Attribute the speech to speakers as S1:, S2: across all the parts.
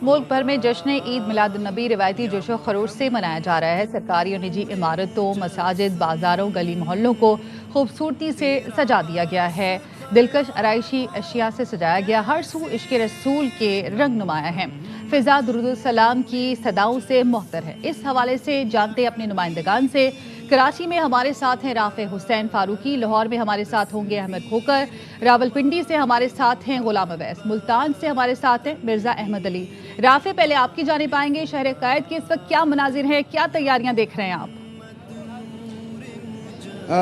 S1: मुल्क भर में जश्न ईद मिलादुन्नबी रिवायती जोशो खरोश से मनाया जा रहा है। सरकारी और निजी इमारतों, मसाजिद, बाजारों, गली मोहल्लों को खूबसूरती से सजा दिया गया है। दिलकश आराइशी अशिया से सजाया गया हर सू इश्क रसूल के रंग नुमाया है। फिजा दुरूद सलाम की सदाओं से मुहतर है। इस हवाले से जानते अपने नुमाइंदगान से। कराची में हमारे साथ हैं राफे हुसैन फारूकी, लाहौर में हमारे साथ होंगे अहमद खोकर, रावलपिंडी से हमारे साथ हैं गुलाम अवैस, मुल्तान से हमारे साथ हैं मिर्जा अहमद अली। राफे, पहले आपकी जानिब आएंगे। शहर क़ायद के इस वक्त क्या मनाजिर हैं, क्या तैयारियां देख रहे हैं आप?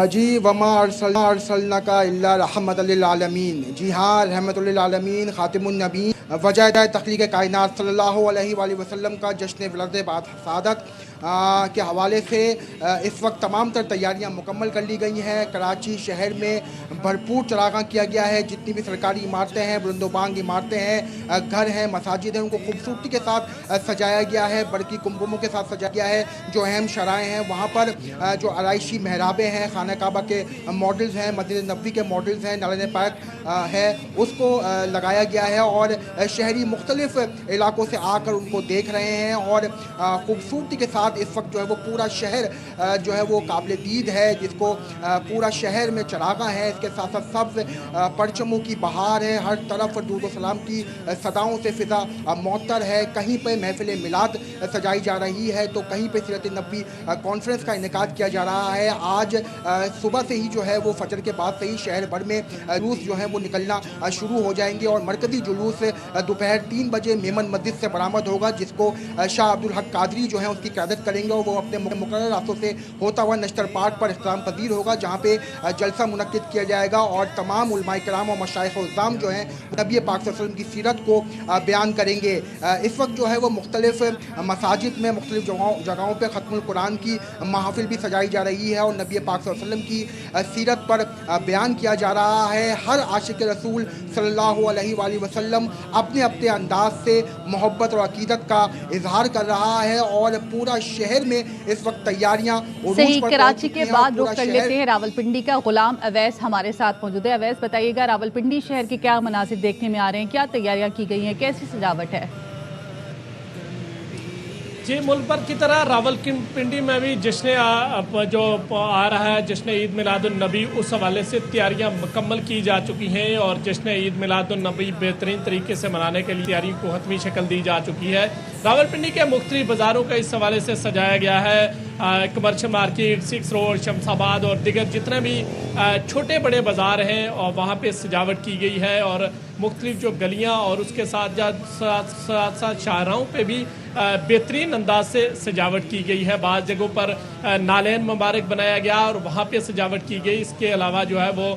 S2: जी वमा अरसलना का इल्ला रहमतल लिल आलमीन। जी हाँ, रहमतुल लिल आलमीन खातिमुन नबी वजह तख्लीक़ कायनात सल्लल्लाहु अलैहि वसल्लम का जश्न विलद बाद सादत के हवाले से इस वक्त तमाम तर तैयारियां मुकम्मल कर ली गई हैं। कराची शहर में भरपूर चरागां किया गया है। जितनी भी सरकारी इमारतें हैं, बुलंदोबांग इमारतें हैं, घर हैं, मसाजिद हैं, उनको खूबसूरती के साथ सजाया गया है, बड़की कुमकुमों के साथ सजाया गया है। जो अहम शराएँ हैं वहाँ पर जो आराइशी महराबें हैं, खाना काबा के मॉडल्स हैं, मस्जिद नबवी के मॉडल्स हैं, नालन पाक है, उसको लगाया गया है और शहरी मुख्तलिफ इलाकों से आकर उनको देख रहे हैं और खूबसूरती के साथ इस वक्त जो है वो पूरा शहर जो है वो काबिल दीद है, जिसको पूरा शहर में चरागा है। इसके साथ साथ सब्ज़ परचमों की बहार है, हर तरफ दुरूद सलाम की सदाओं से फ़िज़ा मुअत्तर है। कहीं पर महफ़िल मिलाद सजाई जा रही है तो कहीं पर सीरत नबवी कॉन्फ्रेंस का इनेकाद किया जा रहा है। आज सुबह से ही जो है वो फजर के बाद से ही शहर भर में जुलूस जो है वो निकलना शुरू हो जाएंगे और मरकज़ी जुलूस दोपहर 3 बजे मेमन मस्जिद से बरामद होगा, जिसको शाह अब्दुल हक कादरी जो है उसकी क़यादत करेंगे और वो अपने मुकर्रर रास्तों से होता हुआ नश्तर पार्क पर इख्तिताम पजीर होगा, जहाँ पे जलसा मुनक्किद किया जाएगा और तमाम उलमाए किराम और मशाइख उज़्ज़ाम जो हैं नबी पाक सल्लल्लाहु अलैहि वसल्लम की सीरत को बयान करेंगे। इस वक्त जो है वो मुख्तलिफ मसाजिद में मुख्तलिफ जगहों पर ख़त्मुल कुरान की महफिल भी सजाई जा रही है और नबी पाक सल्लल्लाहु अलैहि वसल्लम की सीरत पर बयान किया जा रहा है। हर आशिक रसूल सल्लल्लाहु अलैहि वसल्लम अपने अपने अंदाज से मोहब्बत और अकीदत का इजहार कर रहा है और पूरा शहर में इस वक्त तैयारियां
S1: सही। कराची के बाद रुख कर लेते हैं रावलपिंडी का। गुलाम अवैस हमारे साथ मौजूद है। अवैस, बताइएगा रावलपिंडी शहर के क्या मनासिर देखने में आ रहे हैं, क्या तैयारियां की गई हैं, कैसी सजावट है?
S3: जी, मुल्क भर की तरह रावलपिंडी में भी जश्न जो आ रहा है जश्न ईद मिलादुन्नबी, उस हवाले से तैयारियां मुकम्मल की जा चुकी हैं और जश्न ईद मिलादुन्नबी बेहतरीन तरीके से मनाने के लिए तैयारी को हतमी शक्ल दी जा चुकी है। रावलपिंडी के मुख्तलिफ बाज़ारों का इस हवाले से सजाया गया है। कमर्शियल मार्केट, 6 रोड, शमसाबाद और दिगर जितने भी छोटे बड़े बाज़ार हैं और वहाँ पे सजावट की गई है और मुख्तलिफ जो गलियाँ और उसके साथ साथ शाहराहों पे भी बेहतरीन अंदाज से सजावट की गई है। बाज़ जगहों पर नालेन मुबारक बनाया गया और वहाँ पे सजावट की गई। इसके अलावा जो है वो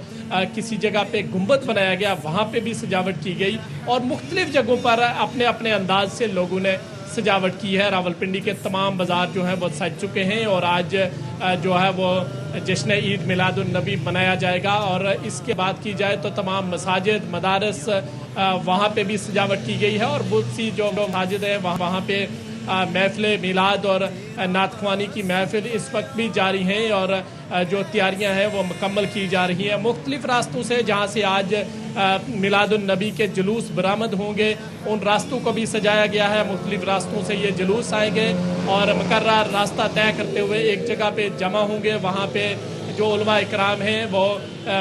S3: किसी जगह पे गुंबद बनाया गया, वहाँ पे भी सजावट की गई और मुख्तलिफ जगहों पर अपने अपने अंदाज से लोगों ने सजावट की है। रावलपिंडी के तमाम बाज़ार जो हैं वो सज चुके हैं और आज जो है वो जश्न ईद मिलादुन्नबी मनाया जाएगा। और इसके बाद की जाए तो तमाम मसाजिद, मदारस, वहाँ पे भी सजावट की गई है और बहुत सी जो मसाजिद हैं वहाँ पे महफिल मिलाद और नातख्वानी की महफिल इस वक्त भी जारी हैं और जो तैयारियां हैं वो मुकम्मल की जा रही हैं। मुख्तलिफ रास्तों से जहाँ से आज मिलादुन्नबी के जुलूस बरामद होंगे, उन रास्तों को भी सजाया गया है। मुख्तलिफ रास्तों से ये जुलूस आएंगे और मुकर्रर रास्ता तय करते हुए एक जगह पे जमा होंगे। वहाँ पे जो उलमा इकराम हैं वो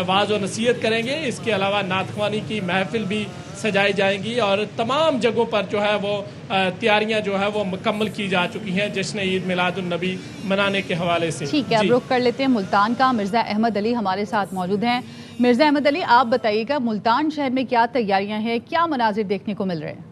S3: वाज़ व नसीहत करेंगे। इसके अलावा नातख्वानी की महफिल भी सजाई जाएंगी और तमाम जगहों पर जो है वो तैयारियां जो है वो मुकम्मल की जा चुकी हैं जश्न ईद मिलादुन्नबी मनाने के हवाले से।
S1: ठीक है, अब रुख कर लेते हैं मुल्तान का। मिर्जा अहमद अली हमारे साथ मौजूद हैं। मिर्जा अहमद अली, आप बताइएगा मुल्तान शहर में क्या तैयारियां हैं, क्या मनाजिर देखने को मिल रहे हैं?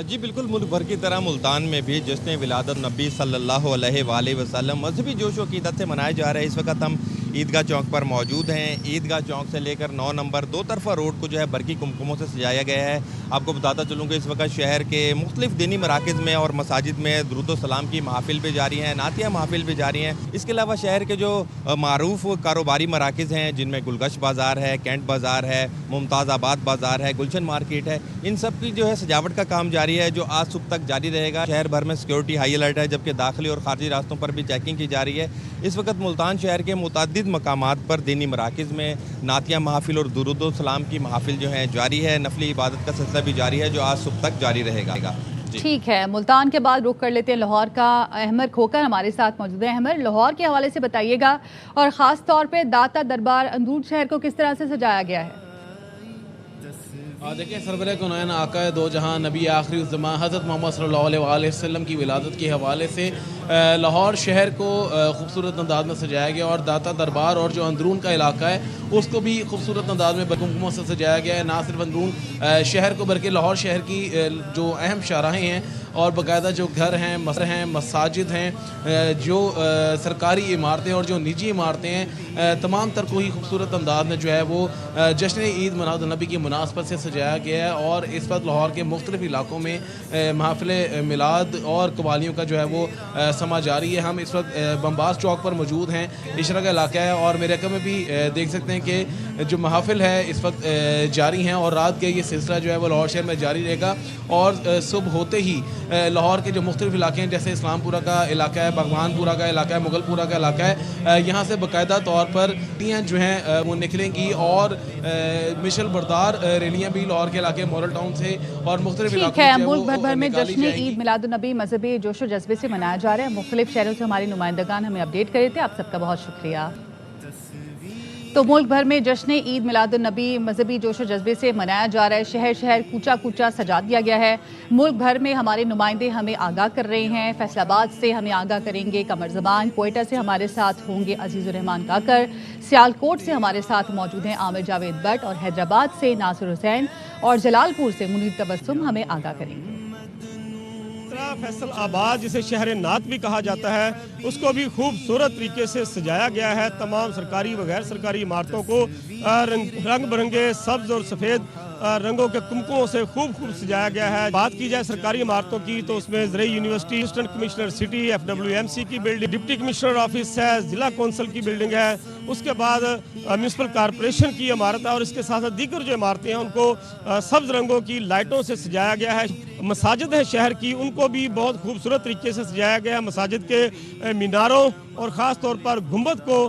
S4: जी बिल्कुल, मुल्क भर की तरह मुल्तान में भी जश्न मिलादुन्नबी सल्लल्लाहु अलैहि वसल्लम मजहबी जोश व अक़ीदत से मनाया जा रहा है। इस वक्त हम ईदगाह चौक पर मौजूद हैं। ईदगाह चौक से लेकर 9 नंबर 2 तरफा रोड को जो है बरकी कुमकुमों से सजाया गया है। आपको बताता चलूँ कि इस वक्त शहर के मुख्तलिफ दीनी मराकज़ में और मसाजिद में दुरूद सलाम की महफिल भी जारी हैं, नातिया महफिल भी जारी हैं। इसके अलावा शहर के जो मारूफ कारोबारी मराकज़ हैं, जिनमें गुलगश बाज़ार है, कैंट बाज़ार है, मुमताज़ाबाद बाज़ार है, गुलशन मार्केट है, इन सब की जो है सजावट का काम जारी है, जो आज सुबह तक जारी रहेगा। शहर भर में सिक्योरिटी हाई अलर्ट है, जबकि दाखिली और खारजी रास्तों पर भी चेकिंग की जा रही है। इस वक्त मुल्तान शहर के मुतअद्दिद متعدد مقامات پر دینی مراکز میں نعتیہ محافل اور درود و سلام کی محافل جو ہیں جاری ہے. نفلی عبادت کا سلسلہ بھی جاری ہے جو آج صبح تک جاری رہے گا.
S1: ٹھیک ہے، ملتان کے بعد رخ کر لیتے ہیں لاہور کا. احمد کھوکر ہمارے ساتھ موجود ہیں. احمد، لاہور کے حوالے سے بتائیے گا، اور خاص طور پہ داتا دربار اندرون شہر کو کس طرح سے سجایا گیا ہے؟
S5: دیکھیں، سربراہ کونین آقا دو جہاں نبی آخری الزمان حضرت محمد صلی اللہ علیہ وآلہ وسلم کی ولادت کے حوالے سے لاہور شہر کو خوبصورت انداز میں سجایا گیا، اور داتا دربار اور جو اندرون کا علاقہ ہے اس کو بھی خوبصورت انداز میں بکمکموں سے سجایا گیا ہے. نہ صرف اندرون شہر کو بلکہ لاہور شہر کی جو اہم شاہراہیں ہیں اور باقاعدہ جو گھر ہیں، مساجد ہیں، جو سرکاری عمارتیں اور جو نجی عمارتیں ہیں، تمام تر کو ہی خوبصورت انداز میں جو ہے وہ جشن عید میلاد النبی کی مناسبت سے سجایا گیا ہے. اور اس وقت لاہور کے مختلف علاقوں میں محافل میلاد اور قوالیوں کا جو ہے وہ سما جاری ہے. ہم اس وقت بمباس چوک پر موجود ہیں، عشرہ کا علاقہ ہے، اور میرے علاقے میں بھی دیکھ سکتے ہیں کہ جو محافل ہے اس وقت جاری ہیں، اور رات کے یہ سلسلہ جو ہے وہ لاہور شہر میں جاری رہے گا. اور صبح ہوتے ہی لاہور کے جو مختلف علاقے ہیں جیسے اسلام پورہ کا علاقہ ہے، بھگوان پورہ کا علاقہ ہے، مغل پورہ کا علاقہ ہے، یہاں سے باقاعدہ طور پر ریلیاں جو ہیں وہ نکلیں گی، اور مشل بردار ریلیاں بھی لاہور کے علاقے مورل ٹاؤن سے اور مختلف علاقوں
S1: ٹھیک ہے.
S5: سے
S1: ملک بھر میں جشن عید میلاد النبی مذہبی جوش و جذبے سے منایا جا رہا ہے. مختلف شہروں سے ہمارے نمائندگان ہمیں اپڈیٹ کر رہے تھے. آپ سب کا بہت شکریہ. تو ملک بھر میں جشن عید میلاد النبی مذہبی جوش و جذبے سے منایا جا رہا ہے. شہر شہر کوچا کوچا سجا دیا گیا ہے. ملک بھر میں ہمارے نمائندے ہمیں آگاہ کر رہے ہیں. فیصل آباد سے ہمیں آگاہ کریں گے قمر زمان، کوئٹہ سے ہمارے ساتھ ہوں گے عزیز الرحمان کاکر، سیالکوٹ سے ہمارے ساتھ موجود ہیں عامر جاوید بٹ، اور حیدرآباد سے ناصر حسین، اور جلال پور سے منیر تبسم ہمیں آگاہ کریں گے.
S6: فیصل آباد جسے شہر نعت بھی کہا جاتا ہے اس کو بھی خوبصورت طریقے سے سجایا گیا ہے. تمام سرکاری و غیر سرکاری عمارتوں کو رنگ برنگے سبز اور سفید رنگوں کے کمکموں سے خوب سجایا گیا ہے. بات کی جائے سرکاری عمارتوں کی تو اس میں زرعی university, assistant commissioner city, FWMC کی بلڈنگ، ڈپٹی کمشنر آفس ہے، ضلع کونسل کی بلڈنگ ہے، اس کے بعد میونسپل کارپوریشن کی عمارت ہے، اور اس کے ساتھ دیگر جو عمارتیں ہیں ان کو سبز رنگوں کی لائٹوں سے سجایا گیا ہے. مساجد ہیں شہر کی، ان کو بھی بہت خوبصورت طریقے سے سجایا گیا ہے. مساجد کے میناروں اور خاص طور پر گنبد کو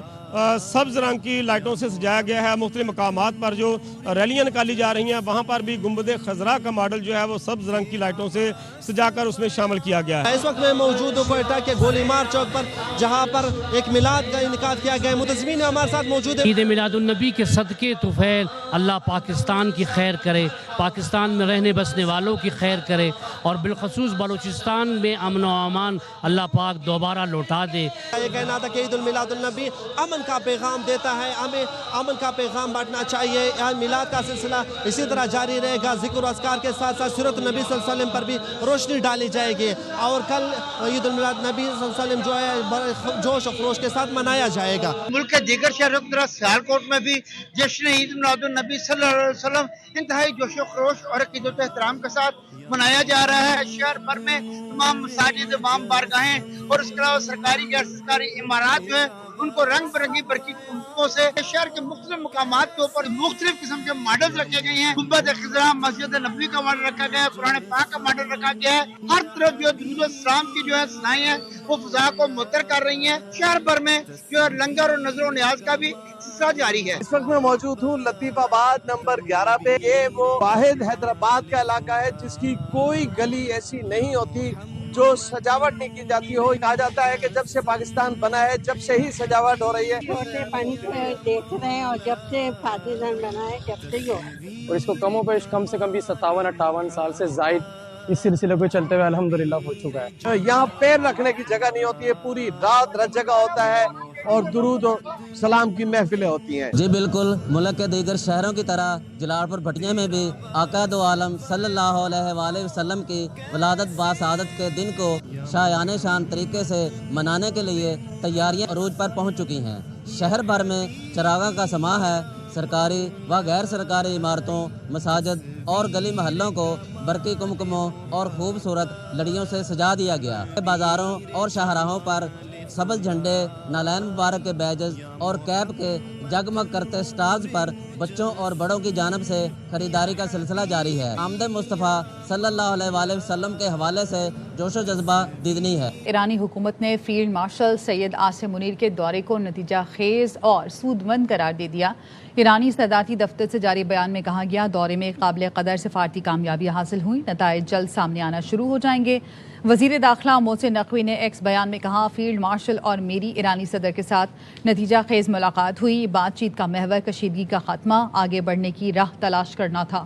S6: سبز رنگ کی لائٹوں سے سجایا گیا ہے. مختلف مقامات پر جو ریلیاں نکالی جا رہی ہیں وہاں پر بھی گنبد خضراء کا ماڈل جو ہے وہ سبز رنگ کی لائٹوں سے سجا کر اس میں شامل کیا گیا ہے.
S7: اس وقت میں موجود ہوں کوئٹہ کے گولی مار چوک پر، جہاں پر ایک میلاد کا انعقاد کیا گیا ہے. منتظمین ہمارے ساتھ موجود ہیں.
S8: عید میلاد النبی کے صدقے طفیل اللہ پاکستان کی خیر کرے، پاکستان میں رہنے بسنے والوں کی خیر کرے، اور بالخصوص بلوچستان میں امن و امان اللہ پاک دوبارہ لوٹا دے.
S7: یہ کہنا تھا کہ عید المیلاد النبی امن کا پیغام دیتا ہے، ہمیں امن کا پیغام بانٹنا چاہیے. میلاد کا سلسلہ اسی طرح جاری رہے گا. ذکر و اذکار کے ساتھ ساتھ سیرت نبی صلی اللہ علیہ وسلم پر بھی روشنی ڈالی جائے گی، اور کل عید المیلاد نبی صلی اللہ علیہ وسلم جو ہے بڑے جوش و خروش کے ساتھ منایا جائے گا.
S9: ملک کے دیگر شہروں کی طرح سیالکوٹ میں بھی جشن عید میلاد النبی صلی اللہ علیہ وسلم انتہائی جوش و خروش اور عقیدت و احترام کے ساتھ منایا جا رہا ہے. شہر بھر میں تمام مساجد، امام بارگاہیں اور اس کے علاوہ سرکاری غیر سرکاری عمارات جو ہیں ان کو رنگ برنگی برقی کمکموں سے شہر کے مختلف مقامات کے اوپر مختلف قسم کے ماڈل رکھے گئے ہیں. گنبد خضراء، مسجد نبوی کا ماڈل رکھا گیا ہے، قرآن پاک کا ماڈل رکھا گیا ہے. ہر طرف جو درود و سلام کی جو ہے سنائیں ہیں وہ فضا کو معطر کر رہی ہیں. شہر بھر میں جو ہے لنگر اور نظر و نیاز کا بھی سلسلہ جاری ہے.
S7: اس وقت میں موجود ہوں لطیف آباد نمبر 11 پہ. یہ وہ واحد حیدرآباد کا علاقہ ہے جس کی کوئی گلی ایسی نہیں ہوتی جو سجاوٹ نہیں کی جاتی ہو. کہا جاتا ہے کہ جب سے پاکستان بنا ہے جب سے ہی سجاوٹ ہو رہی ہے.
S10: چھوٹے پن سے دیکھ رہے ہیں، اور جب سے پاکستان بنا ہے جب سے ہی ہو رہا ہے.
S11: اور اس کو کم و بیش کم سے کم بھی 57-58 سال سے زائد اس سلسلے کو چلتے ہوئے الحمدللہ ہو چکا ہے.
S7: یہاں پیر رکھنے کی جگہ نہیں ہوتی ہے، پوری رات رت جگہ ہوتا ہے اور درود و سلام کی محفلیں ہوتی ہیں.
S12: جی بالکل، ملک کے دیگر شہروں کی طرح جلال پور بھٹیاں میں بھی آقا دو عالم صلی اللہ علیہ وآلہ وسلم کی ولادت باسعادت کے دن کو شایان شان طریقے سے منانے کے لیے تیاریاں عروج پر پہنچ چکی ہیں. شہر بھر میں چراغاں کا سماں ہے. سرکاری و غیر سرکاری عمارتوں، مساجد اور گلی محلوں کو برقی کمکموں اور خوبصورت لڑیوں سے سجا دیا گیا. بازاروں اور شاہراہوں پر سبز جھنڈے، نالین مبارک کے بیجز اور کیپ کے جگمگ کرتے سٹالز پر بچوں اور بڑوں کی جانب سے خریداری کا سلسلہ جاری ہے۔ آمد مصطفیٰ صلی اللہ علیہ وآلہ وسلم کے حوالے سے جوش و جذبہ دیدنی ہے۔
S1: ایرانی حکومت نے فیلڈ مارشل سید عاصم منیر کے دورے کو نتیجہ خیز اور سودمند قرار دے دیا۔ ایرانی صدارتی دفتر سے جاری بیان میں کہا گیا، دورے میں قابل قدر سفارتی کامیابیاں حاصل ہوئیں، نتائج جلد سامنے آنا شروع ہو جائیں گے۔ وزیر داخلہ محسن نقوی نے ایکس بیان میں کہا، فیلڈ مارشل اور میری ایرانی صدر کے ساتھ نتیجہ خیز ملاقات ہوئی۔ بات چیت کا محور کشیدگی کا خاتمہ، آگے بڑھنے کی راہ تلاش کرنا تھا۔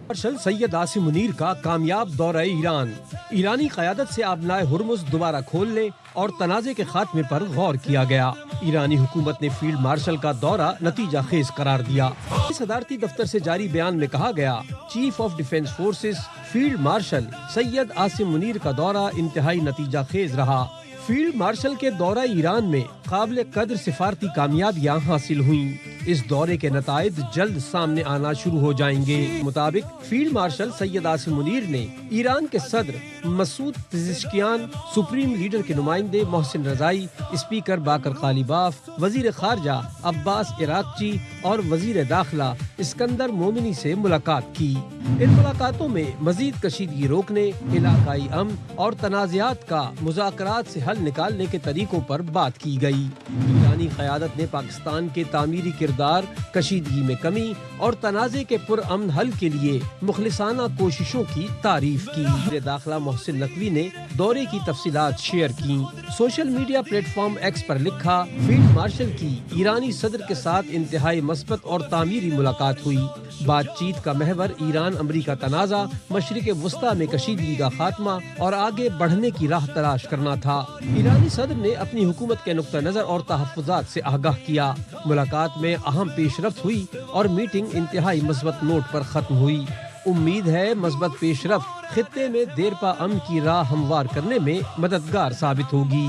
S13: مارشل سید عاصم منیر کا کامیاب دورہ ایران، ایرانی قیادت سے آبنائے ہرمز دوبارہ کھولنے اور تنازع کے خاتمے پر غور کیا گیا۔ ایرانی حکومت نے فیلڈ مارشل کا دورہ نتیجہ خیز قرار دیا۔ صدارتی دفتر سے جاری بیان میں کہا گیا، chief of defence forces field marshal Syed Asim Munir کا دورہ انتہائی نتیجہ خیز رہا۔ فیلڈ مارشل کے دورہ ایران میں قابل قدر سفارتی کامیابیاں حاصل ہوئیں۔ اس دورے کے نتائج جلد سامنے آنا شروع ہو جائیں گے۔ مطابق فیلڈ مارشل سید عاصم منیر نے ایران کے صدر مسعود پزشکیان، سپریم لیڈر کے نمائندے محسن رضائی، اسپیکر باقر قالیباف، وزیر خارجہ عباس عراقچی اور وزیر داخلہ اسکندر مومنی سے ملاقات کی۔ ان ملاقاتوں میں مزید کشیدگی روکنے، علاقائی امن اور تنازعات کا مذاکرات سے حل نکالنے کے طریقوں پر بات کی گئی۔ ایرانی قیادت نے پاکستان کے تعمیری کردار، کشیدگی میں کمی اور تنازع کے پرامن حل کے لیے مخلصانہ کوششوں کی تعریف کی۔ وزیر داخلہ محسن نقوی نے دورے کی تفصیلات شیئر کی۔ Social media platform X پر لکھا، فیلڈ مارشل کی ایرانی صدر کے ساتھ انتہائی مثبت اور تعمیری ملاقات ہوئی۔ بات چیت کا محور ایران امریکہ تنازع، مشرق وسطیٰ میں کشیدگی کا خاتمہ اور آگے بڑھنے کی راہ تلاش کرنا تھا۔ ایرانی صدر نے اپنی حکومت کے نقطہ نظر اور تحفظات سے آگاہ کیا۔ ملاقات میں اہم پیش رفت ہوئی اور میٹنگ انتہائی مثبت نوٹ پر ختم ہوئی۔ امید ہے مثبت پیش رفت خطے میں دیرپا امن کی راہ ہموار کرنے میں مددگار ثابت ہوگی۔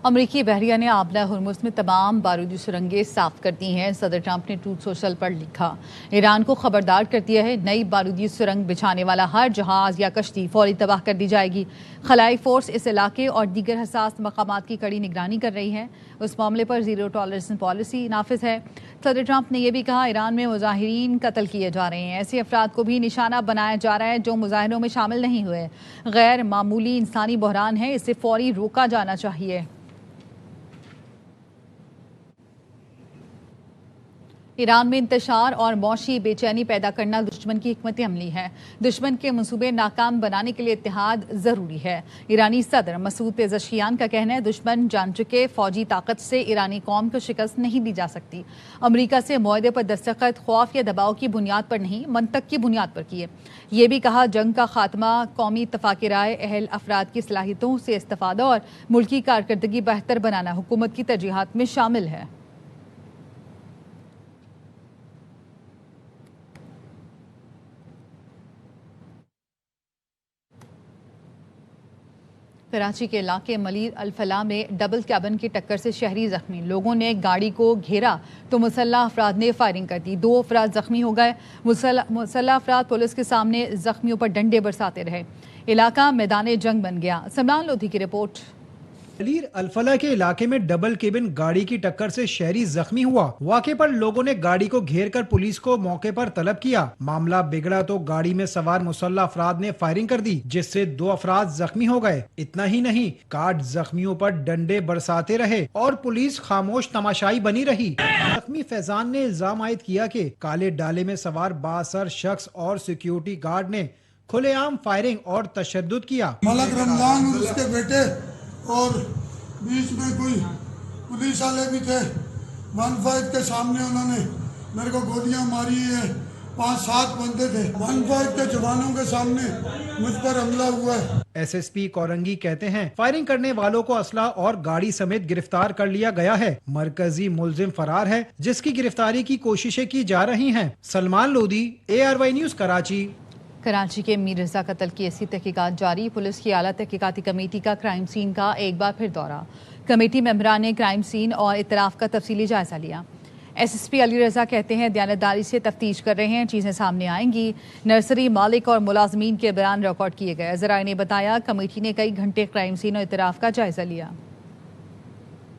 S1: امریکی بحریہ نے آبلہ ہرمز میں تمام بارودی سرنگیں صاف کر دی ہیں۔ صدر ٹرمپ نے ٹروتھ سوشل پر لکھا، ایران کو خبردار کر دیا ہے، نئی بارودی سرنگ بچھانے والا ہر جہاز یا کشتی فوری تباہ کر دی جائے گی۔ خلائی فورس اس علاقے اور دیگر حساس مقامات کی کڑی نگرانی کر رہی ہے۔ اس معاملے پر زیرو ٹالرنس پالیسی نافذ ہے۔ صدر ٹرمپ نے یہ بھی کہا، ایران میں مظاہرین قتل کیے جا رہے ہیں، ایسے افراد کو بھی نشانہ بنایا جا رہا ہے جو مظاہروں میں شامل نہیں ہوئے۔ غیر معمولی انسانی بحران ہے، اسے فوری روکا جانا چاہیے۔ ایران میں انتشار اور معاشی بے چینی پیدا کرنا دشمن کی حکمت عملی ہے۔ دشمن کے منصوبے ناکام بنانے کے لیے اتحاد ضروری ہے۔ ایرانی صدر مسعود پزشکیان کا کہنا ہے، دشمن جان چکے فوجی طاقت سے ایرانی قوم کو شکست نہیں دی جا سکتی۔ امریکہ سے معاہدے پر دستخط خوف یا دباؤ کی بنیاد پر نہیں، منطق کی بنیاد پر کیے۔ یہ بھی کہا، جنگ کا خاتمہ قومی اتفاق رائے، اہل افراد کی صلاحیتوں سے استفادہ اور ملکی کارکردگی بہتر بنانا حکومت کی ترجیحات میں شامل ہے۔ کراچی کے علاقے ملیر الفلاح میں ڈبل کیبن کی ٹکر سے شہری زخمی، لوگوں نے گاڑی کو گھیرا تو مسلح افراد نے فائرنگ کر دی، 2 افراد زخمی ہو گئے۔ مسلح افراد پولیس کے سامنے زخمیوں پر ڈنڈے برساتے رہے، علاقہ میدان جنگ بن گیا۔ سمران لودھی کی رپورٹ۔
S14: ملیر الفلاح کے علاقے میں ڈبل کیبن گاڑی کی ٹکر سے شہری زخمی ہوا۔ واقعے پر لوگوں نے گاڑی کو گھیر کر پولیس کو موقع پر طلب کیا۔ معاملہ بگڑا تو گاڑی میں سوار مسلح افراد نے فائرنگ کر دی، جس سے 2 افراد زخمی ہو گئے۔ اتنا ہی نہیں، کارڈ زخمیوں پر ڈنڈے برساتے رہے اور پولیس خاموش تماشائی بنی رہی۔ زخمی فیضان نے الزام عائد کیا کہ کالے ڈالے میں سوار بااثر شخص اور سیکیورٹی گارڈ نے کھلے عام فائرنگ اور تشدد کیا۔
S15: ملک رمضان اور اس کے بیٹے اور بیچ میں کوئی پولیس والے بھی تھے، 15 کے سامنے انہوں نے میرے کو گولیاں ماری ہیں، 5-7 بندے تھے، 15 کے جوانوں کے سامنے مجھ پر حملہ ہوا ہے۔
S14: ایس ایس پی کورنگی کہتے ہیں، فائرنگ کرنے والوں کو اسلحہ اور گاڑی سمیت گرفتار کر لیا گیا ہے۔ مرکزی ملزم فرار ہے، جس کی گرفتاری کی کوششیں کی جا رہی ہیں۔ Salman Lodhi, ARY news Karachi.
S1: کراچی کے میر رضا قتل کی ایسی تحقیقات جاری، پولیس کی اعلیٰ تحقیقاتی کمیٹی کا کرائم سین کا ایک بار پھر دورہ۔ کمیٹی ممبران نے کرائم سین اور اطراف کا تفصیلی جائزہ لیا۔ SSP علی رضا کہتے ہیں، دیانتداری سے تفتیش کر رہے ہیں، چیزیں سامنے آئیں گی۔ نرسری مالک اور ملازمین کے بیان ریکارڈ کیے گئے۔ ذرائع نے بتایا، کمیٹی نے کئی گھنٹے کرائم سین اور اطراف کا جائزہ لیا۔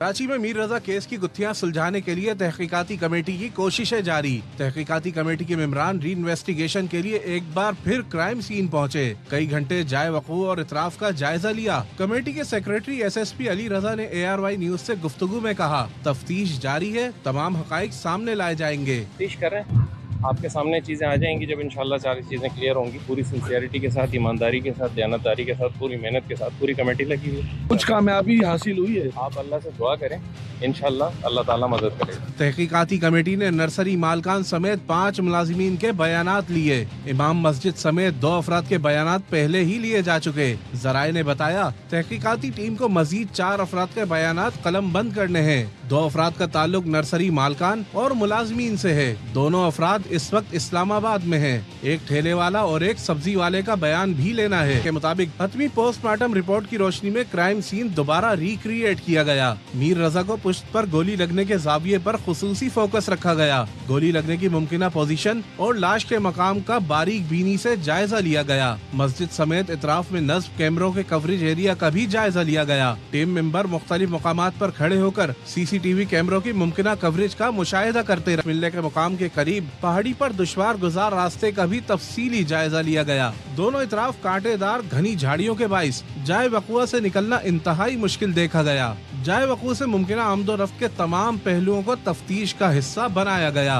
S5: कराची में मीर रजा केस की गुत्थियां सुलझाने के लिए तहकीकाती कमेटी की कोशिशें जारी। तहकीकाती कमेटी के मेंबरान री इन्वेस्टिगेशन के लिए एक बार फिर क्राइम सीन पहुंचे। कई घंटे जाए वकूअ और इतराफ का जायजा लिया। कमेटी के सेक्रेटरी SSP अली रजा ने ARY न्यूज से गुफ्तगू में कहा, तफ्तीश जारी है, तमाम हकाइक सामने लाए जाएंगे।
S16: तफ्तीश कर रहे हैं, आपके सामने चीज़ें आ जाएंगी जब इंशाल्लाह सारी चीज़ें क्लियर होंगी। पूरी सिंसियरिटी के साथ, ईमानदारी के साथ, दयानतदारी के साथ, पूरी मेहनत के साथ पूरी कमेटी लगी हुई है। कुछ कामयाबी हासिल हुई है, आप अल्लाह से दुआ करें, इंशाल्लाह अल्लाह ताला मदद करेगा।
S5: तहकीकाती कमेटी ने नर्सरी मालकान समेत 5 मुलाजिमीन के बयानात लिए। इमाम मस्जिद समेत 2 अफराद के बयानात पहले ही लिए जा चुके। जराए ने बताया, तहकीकाती टीम को मजीद 4 अफराद के बयानात कलम बंद करने हैं। 2 अफराद का ताल्लुक नर्सरी मालकान और मुलाजमीन से है। दोनों अफराद इस वक्त इस्लामाबाद में हैं। एक ठेले वाला और एक सब्जी वाले का बयान भी लेना है। के मुताबिक हतमी पोस्टमार्टम रिपोर्ट की रोशनी में क्राइम सीन दोबारा रिक्रिएट किया गया। मीर रजा को पुश्त पर गोली लगने के जाविये पर खुसूसी फोकस रखा गया। गोली लगने की मुमकिना पोजीशन और लाश के मकाम का बारीक बीनी से जायजा लिया गया। मस्जिद समेत इतराफ में नस्ब कैमरों के कवरेज एरिया का भी जायजा लिया गया। टीम मेंबर मुख्तलिफ मकामात पर खड़े होकर CCTV कैमरों की मुमकिना कवरेज का मुशाहिदा करते रहे। मिलने के मुकाम के करीब पहाड़ी पर दुश्वार गुजार रास्ते का भी तफसीली जायजा लिया गया। दोनों इतराफ कांटेदार घनी झाड़ियों के बाइस जाए वक़ुआ से निकलना इंतहाई मुश्किल देखा गया। जाए वक़ुआ से मुमकिना आमदोरफ्त के तमाम पहलुओं को तफ्तीश का हिस्सा बनाया गया।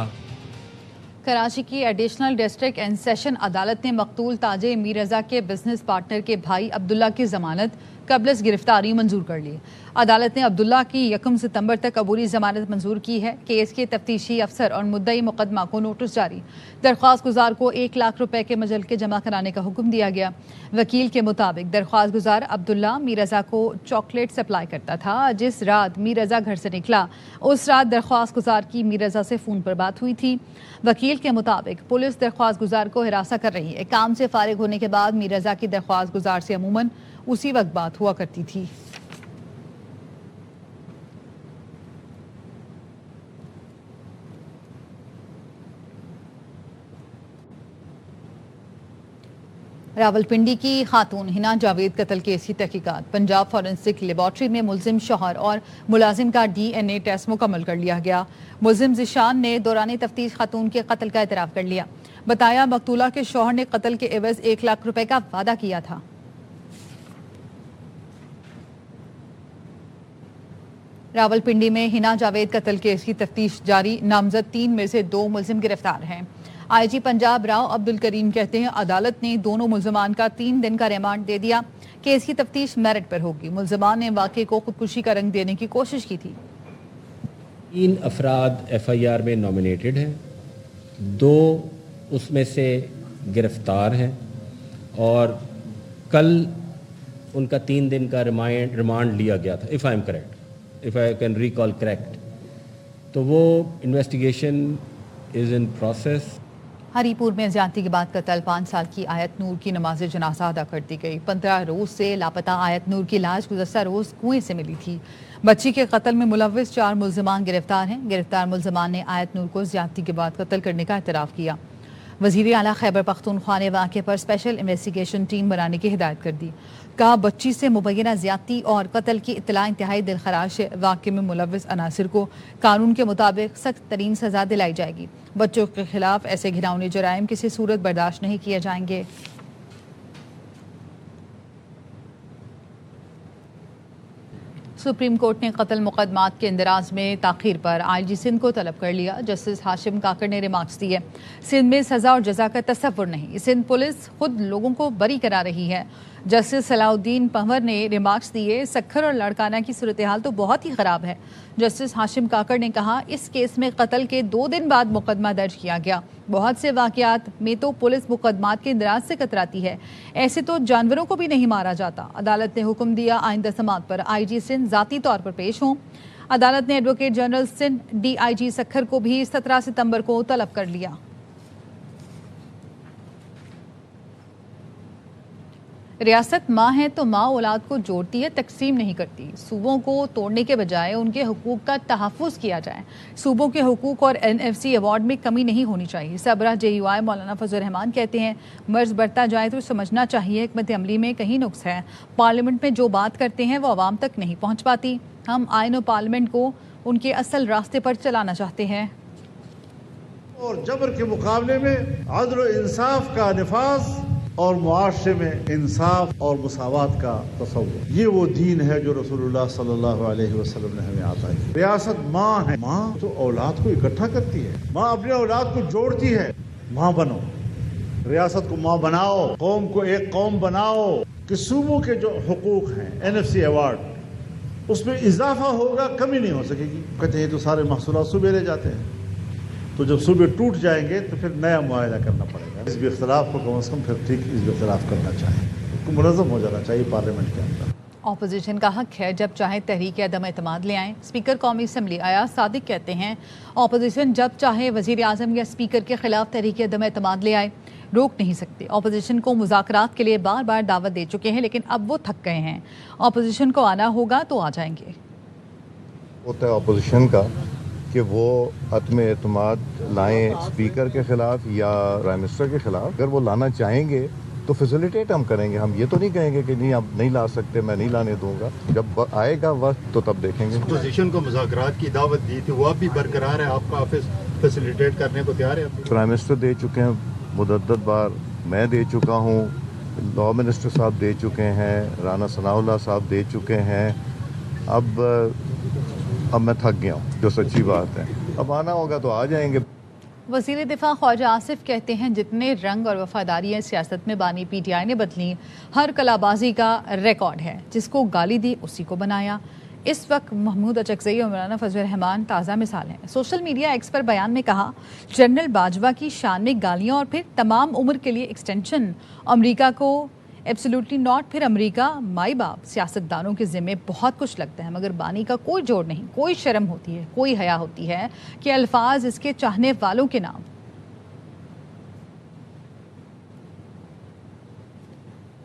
S1: कराची की एडिशनल डिस्ट्रिक्ट एंड सेशन अदालत ने मकतूल ताजे मीर रजा के बिजनेस पार्टनर के भाई अब्दुल्ला की जमानत कबलस गिरफ्तारी मंजूर कर ली। अदालत ने अब्दुल्ला की 1 सितंबर तक अबूरी जमानत मंजूर की है। केस के तफ्तीशी अफसर और मुद्दई मुकदमा को नोटिस जारी। दरख्वास्त गुजार को 1 लाख रुपए के मजलके जमा कराने का हुक्म दिया गया। वकील के मुताबिक दरख्वास्त गुजार अब्दुल्ला मीर रजा को चॉकलेट सप्लाई करता था। जिस रात मीर रजा घर से निकला उस रात दरख्वास्त गुजार की मीर रजा से फ़ोन पर बात हुई थी। वकील के मुताबिक पुलिस दरख्वास्त गुजार को हिरासा कर रही है। काम से फारिग होने के बाद मीर रजा की दरख्वास्त गुजार से अमूमन उसी वक्त बात हुआ करती थी। रावलपिंडी की खातून हिना जावेद कत्ल केस की तहकीकात। पंजाब फॉरेंसिक लेबॉर्ट्री में मुलजिम शौहर और मुलाजिम का DNA टेस्ट मुकम्मल कर लिया गया। मुलजिम जिशान ने दौरान तफ्तीश खातून के कत्ल का एतराफ़ कर लिया। बताया, मकतूला के शौहर ने कत्ल के एवज 1 लाख रुपए का वादा किया था। रावलपिंडी में हिना जावेद कत्ल केस की तफ्तीश जारी। नामजद 3 में से 2 मुलजिम गिरफ्तार हैं। IG पंजाब राव अब्दुल करीम कहते हैं, अदालत ने दोनों मुलजमान का 3 दिन का रिमांड दे दिया। केस की तफ्तीश मेरिट पर होगी। मुलजमान ने वाक़े को खुदकुशी का रंग देने की कोशिश की थी।
S17: 3 अफराद FIR में नॉमिनेटेड हैं, 2 उसमें से गिरफ्तार हैं और कल उनका 3 दिन का रिमांड लिया गया था, if I am correct, if I can recall correct. तो वो investigation is in process.
S1: Haripur में ज्यादती के बाद कत्ल 5 साल की आयत नूर की नमाज जनाजा अदा कर दी गई। 15 रोज से लापता आयत नूर की लाश गुज़श्ता रोज कुएं से मिली थी। बच्ची के कत्ल में मुलव्विस 4 मुलजमान गिरफ्तार हैं। गिरफ्तार मुलजमान ने आयत नूर को ज्यादती के बाद कत्ल करने का एतराफ़ किया। वज़ीर आला खैबर पख्तूनख्वा ने वाक़े पर स्पेशल इन्वेस्टिगेशन टीम बनाने की हिदायत कर दी। कहा, बच्ची से मुबैना ज्यादती और कत्ल की इत्तला इंतहाई दिलखराश है। वाक़े में मुलव्विस अनासिर को कानून के मुताबिक सख्त तरीन सज़ा दिलाई जाएगी। बच्चों के खिलाफ ऐसे घिनौने जराइम किसी सूरत बर्दाश्त नहीं किए जाएंगे। सुप्रीम कोर्ट ने कत्ल मुकदमात के इंदराज में ताख़ीर पर IG सिंध को तलब कर लिया। जस्टिस हाशिम काकड़ ने रिमार्क्स दिए, सिंध में सज़ा और जज़ा का तसव्वुर नहीं, सिंध पुलिस खुद लोगों को बरी करा रही है। जस्टिस सलाउद्दीन पंवर ने रिमार्क्स दिए, सक्खर और लड़काना की सूरत हाल तो बहुत ही ख़राब है। जस्टिस हाशिम काकड़ ने कहा, इस केस में कत्ल के 2 दिन बाद मुकदमा दर्ज किया गया। बहुत से वाक़यात में तो पुलिस मुकदमात के इंदराज से कतराती है, ऐसे तो जानवरों को भी नहीं मारा जाता। अदालत ने हुक्म दिया, आइंदा समात पर IG सिंध ज़ाती तौर पर पेश हों। अदालत ने advocate general Sindh DIG Sukkur को भी 17 सितंबर को तलब कर लिया। रियासत माँ है तो माँ औलाद को जोड़ती है, तकसीम नहीं करती। सूबों को तोड़ने के बजाय उनके हुकूक का तहफ़्फ़ुज़ किया जाए। सूबों के हुकूक और NFC अवार्ड में कमी नहीं होनी चाहिए। सरबराह JUI मौलाना फजल रहमान कहते हैं, मर्ज बढ़ता जाए तो समझना चाहिए हिकमत अमली में कहीं नुक्स है। पार्लियामेंट में जो बात करते हैं वो आवाम तक नहीं पहुँच पाती। हम आइन और पार्लियामेंट को उनके असल रास्ते पर चलाना चाहते हैं।
S18: और जबर के मुकाबले में अदल और इंसाफ का नफाज और मुआशरे में इंसाफ और मुसावात का तसव्वुर, ये वो दीन है जो रसूलुल्लाह सल्लल्लाहु अलैहि वसल्लम ने हमें आता है। रियासत माँ है, माँ तो औलाद को इकट्ठा करती है, माँ अपने औलाद को जोड़ती है। माँ बनो, रियासत को माँ बनाओ, कौम को एक कौम बनाओ कि सूबों के जो हुकूक हैं NFC अवार्ड उसमें इजाफा होगा, कमी नहीं हो सकेगी। कहते हैं तो सारे महसूलात सूबे ले जाते हैं, तो जब सूबे टूट जाएंगे तो फिर नया मुआयदा करना पड़ेगा। इस भी इख्तिलाफ को कम से कम फिर ठीक इस भी इख्तिलाफ करना चाहिए, तो मुनज़्ज़म हो जाना चाहिए पार्लियामेंट के अंदर।
S1: अपोजिशन का हक है जब चाहे तहरीक अदम एतमाद ले आएँ। स्पीकर कौमी असम्बली अयाज सादिक कहते हैं, अपोजिशन जब चाहे वज़ीर आज़म या स्पीकर के खिलाफ तहरीक अदम एतमाद ले आए, रोक नहीं सकते। अपोजिशन को मुज़ाकरात के लिए बार बार दावत दे चुके हैं, लेकिन अब वो थक गए हैं। अपोजिशन को आना होगा तो आ जाएंगे।
S19: होता है अपोजिशन का कि वो अदम एतमाद लाएं स्पीकर के ख़िलाफ़ या प्राइम मिनिस्टर के ख़िलाफ़। अगर वो लाना चाहेंगे तो फैसिलिटेट हम करेंगे। हम ये तो नहीं कहेंगे कि नहीं आप नहीं ला सकते, मैं नहीं लाने दूंगा। जब आएगा वक्त तो तब देखेंगे।
S20: अपोजिशन को मुज़ाकरात की दावत दी थी, वो अब भी बरकरार है? आपका ऑफिस फैसिलिटेट करने को तैयार है?
S19: प्राइम मिनिस्टर दे चुके हैं मुतअद्दिद बार, मैं दे चुका हूँ, लॉ मिनिस्टर साहब दे चुके हैं, राना सनाउल्लाह साहब दे चुके हैं। अब मैं थक गया हूँ, जो सच्ची बात है। अब आना होगा तो आ जाएंगे।
S1: वज़ीर दिफा ख्वाजा आसिफ कहते हैं, जितने रंग और वफादारियाँ सियासत में बानी PTI ने बदली, हर कलाबाजी का रिकॉर्ड है। जिसको गाली दी उसी को बनाया। इस वक्त महमूद अचकज़ई और मौलाना फजल रहमान ताज़ा मिसाल हैं। सोशल मीडिया एक्स पर बयान में कहा, जनरल बाजवा की शान में गालियाँ और फिर तमाम उम्र के लिए एक्सटेंशन। अमरीका को एब्सोल्युटली नॉट। फिर अमेरिका माई बाप। सियासतदानों के ज़िम्मे बहुत कुछ लगता है, मगर बानी का कोई जोड़ नहीं, कोई शर्म होती है, कोई हया होती है कि अल्फाज इसके चाहने वालों के नाम।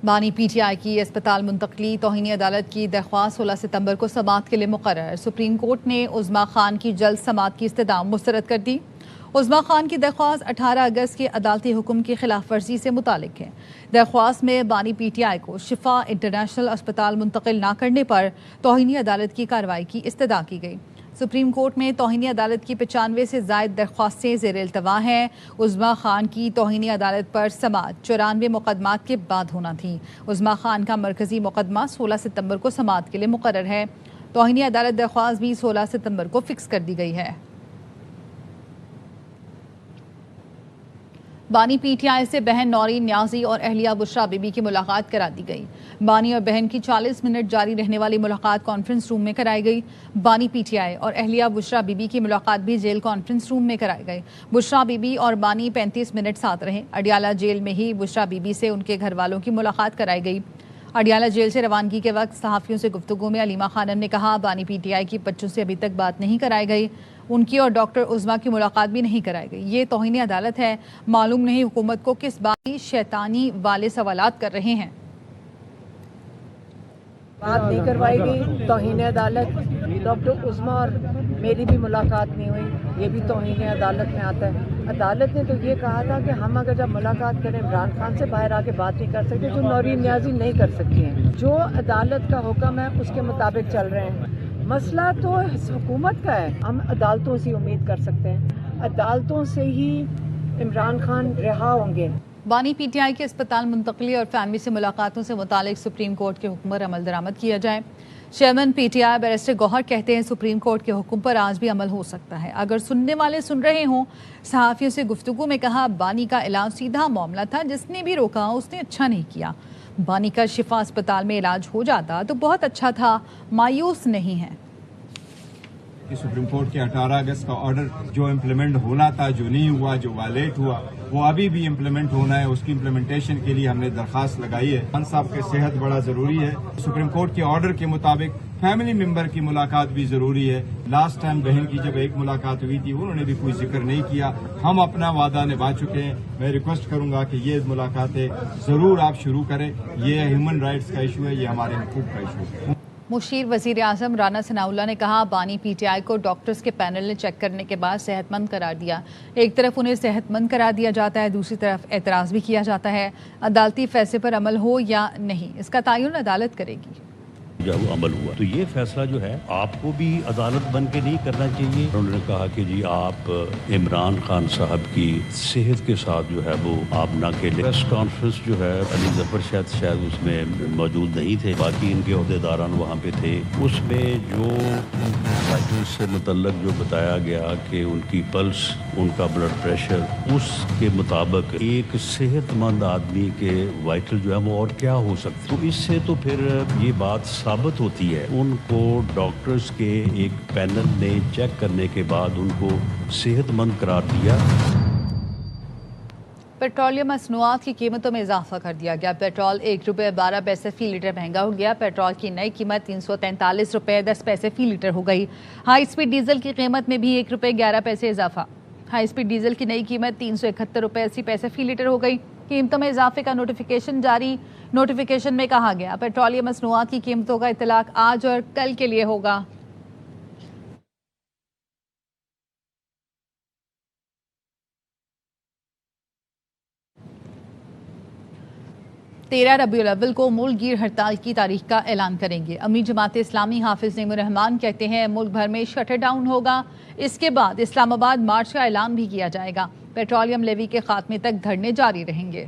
S1: बानी PTI की अस्पताल मुंतकली तौहीनी अदालत की दरख्वास्त 16 सितंबर को समाअत के लिए मुकर्रर। सुप्रीम कोर्ट ने उज़्मा खान की जल्द समाअत की इस्तदाम मुस्तरद कर दी। उज़्मा खान की दरख्वास्त 18 अगस्त के अदालती हुक्म की खिलाफ वर्जी से मुतालिक है। दरख्वास्त में बानी PTI को शिफा इंटरनेशनल अस्पताल मुंतकिल ना करने पर तौहीनी अदालत की कार्रवाई की इस्तदा की गई। सुप्रीम कोर्ट में तौहीनी अदालत की 95 से ज़ायद दरख्वास्तें ज़ेर इल्तवा हैं। उज़्मा खान की तौहीनी अदालत पर समाअत 94 मुकदमात के बाद होना थी। उज़्मा खान का मरकज़ी मुकदमा 16 सितंबर को समाअत के लिए मुकर्रर है। तौहीनी अदालत दरख्वास्त भी 16 सितंबर को फिक्स कर दी गई है। बानी PTI से बहन नौरीन न्याजी और अहलिया बुशरा बीबी की मुलाकात करा दी गई। बानी और बहन की 40 मिनट जारी रहने वाली मुलाकात कॉन्फ्रेंस रूम में कराई गई। बानी PTI और अहलिया बुशरा बीबी की मुलाकात भी जेल कॉन्फ्रेंस रूम में कराई गई। बुशरा बीबी और बानी 35 मिनट साथ रहे। अडियाला जेल में ही बुशरा बीबी से उनके घर वालों की मुलाकात कराई गई। अडियाला जेल से रवानगी के वक्त सहाफ़ियों से गुफ्तगू में अलीमा खानम ने कहा, बानी PTI की बच्चों से अभी तक बात नहीं कराई गई। उनकी और डॉक्टर उज़्मा की मुलाकात भी नहीं कराई गई। ये तौहीनी अदालत है। मालूम नहीं हुकूमत को किस बात की शैतानी वाले सवालात कर रहे हैं।
S10: बात नहीं करवाई गई। तौहीन अदालत। डॉक्टर उज़्मा और मेरी भी मुलाकात नहीं हुई, ये भी तौहीन अदालत में आता है। अदालत ने तो ये कहा था कि हम अगर जब मुलाकात करें इमरान खान से बाहर आके बात नहीं कर सकते, जो नौरीन न्याजी नहीं कर सकती हैं। जो अदालत का हुक्म है उसके मुताबिक चल रहे हैं। मसला तो हुकूमत का है, हम अदालतों से उम्मीद कर सकते हैं, अदालतों से ही इमरान खान रिहा होंगे।
S1: बानी PTI के अस्पताल मुंतकली और फैमिली से मुलाकातों से मुतालिक सुप्रीम कोर्ट के हुक्म पर अमल दरामद किया जाए। चेयरमैन PTI बैरिस्टर गौहर कहते हैं, सुप्रीम कोर्ट के हुक्म पर आज भी अमल हो सकता है अगर सुनने वाले सुन रहे हों। सहाफ़ियों से गुफ्तगू में कहा, बानी का इलाज सीधा मामला था, जिसने भी रोका उसने अच्छा नहीं किया। बानी का शिफा अस्पताल में इलाज हो जाता तो बहुत अच्छा था, मायूस नहीं है।
S21: सुप्रीम कोर्ट के 18 अगस्त का ऑर्डर जो इम्प्लीमेंट होना था, जो नहीं हुआ, जो वायलेट हुआ, वो अभी भी इम्प्लीमेंट होना है। उसकी इम्प्लीमेंटेशन के लिए हमने दरखास्त लगाई है। खान साहब की सेहत बड़ा जरूरी है। सुप्रीम कोर्ट के ऑर्डर के मुताबिक फैमिली मेंबर की मुलाकात भी जरूरी है। लास्ट टाइम बहन की जब एक मुलाकात हुई थी उन्होंने भी कोई जिक्र नहीं किया। हम अपना वादा निभा चुके हैं। मैं रिक्वेस्ट करूंगा कि ये मुलाकातें जरूर आप शुरू करें। ये ह्यूमन राइट्स का इशू है, ये हमारे हुकूक का इशू है।
S1: मुशीर वज़ीर आज़म राना सनाउल्लाह ने कहा, बानी पीटीआई को डॉक्टर्स के पैनल ने चेक करने के बाद सेहतमंद करार दिया। एक तरफ उन्हें सेहतमंद करार दिया जाता है, दूसरी तरफ एतराज़ भी किया जाता है। अदालती फैसले पर अमल हो या नहीं, इसका तयन अदालत करेगी।
S2: जब अमल हुआ तो ये फैसला जो है आपको भी अदालत बन के नहीं करना चाहिए। उन्होंने कहा कि जी आप इमरान खान साहब की सेहत के साथ जो है वो आप ना खेलें। प्रेस कॉन्फ्रेंस जो है अली जफर शायद उसमें मौजूद नहीं थे, बाकी इनके अहदेदारान वहाँ पे थे। उसमें जो वाइटल्स से मुतल्लक जो बताया गया कि उनकी पल्स, उनका ब्लड प्रेशर, उसके मुताबिक एक सेहतमंद आदमी के वाइटल जो है वो और क्या हो सकते। तो इससे तो फिर ये बात साबित होती है। उनको डॉक्टर्स के एक पैनल ने चेक करने के बाद उनको सेहतमंद करार दिया।
S1: पेट्रोलियम मसनूआत की कीमतों में इजाफा कर दिया गया। पेट्रोल 1 रुपये 12 पैसे फी लीटर महंगा हो गया। पेट्रोल की नई कीमत 343 रुपये 10 पैसे फी लीटर हो गई। हाई स्पीड डीजल की कीमत में भी 1 रुपये 11 पैसे इजाफा। हाई स्पीड डीजल की नई कीमत 371 रुपये 80 पैसे फी लीटर हो गई। कीमतों में इजाफे का नोटिफिकेशन जारी। नोटिफिकेशन में कहा गया, पेट्रोलियम मसनूआत की कीमतों का इतलाक आज और कल के लिए होगा। 13 रबीउल अव्वल को मुल्क गिर हड़ताल की तारीख का ऐलान करेंगे। अमीर जमात इस्लामी हाफिज नईमुर रहमान कहते हैं मुल्क भर में शटर डाउन होगा। इसके बाद इस्लामाबाद मार्च का ऐलान भी किया जाएगा। पेट्रोलियम लेवी के खात्मे तक धरने जारी रहेंगे।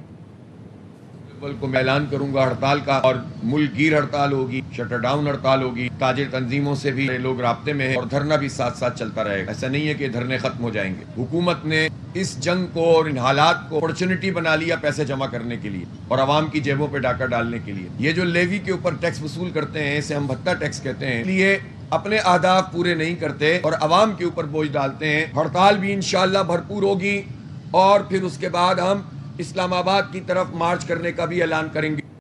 S22: को मैं ऐलान करूंगा हड़ताल का, और मुल्क गिर हड़ताल होगी, शटर डाउन हड़ताल होगी। ताजिर तंजीमों से भी लोग राब्ते में हैं और धरना भी साथ साथ चलता रहेगा। ऐसा नहीं है कि धरने खत्म हो जाएंगे। हुकूमत ने इस जंग को और इन हालात को अपॉर्चुनिटी बना लिया पैसे जमा करने के लिए और आवाम की जेबों पे डाका डालने के लिए। ये जो लेवी के ऊपर टैक्स वसूल करते हैं, इसे हम भत्ता टैक्स कहते हैं, इसलिए अपने अहदाफ पूरे नहीं करते और आवाम के ऊपर बोझ डालते हैं। हड़ताल भी इंशाअल्लाह भरपूर होगी और फिर उसके बाद हम इस्लामाबाद की तरफ मार्च करने का भी ऐलान करेंगे।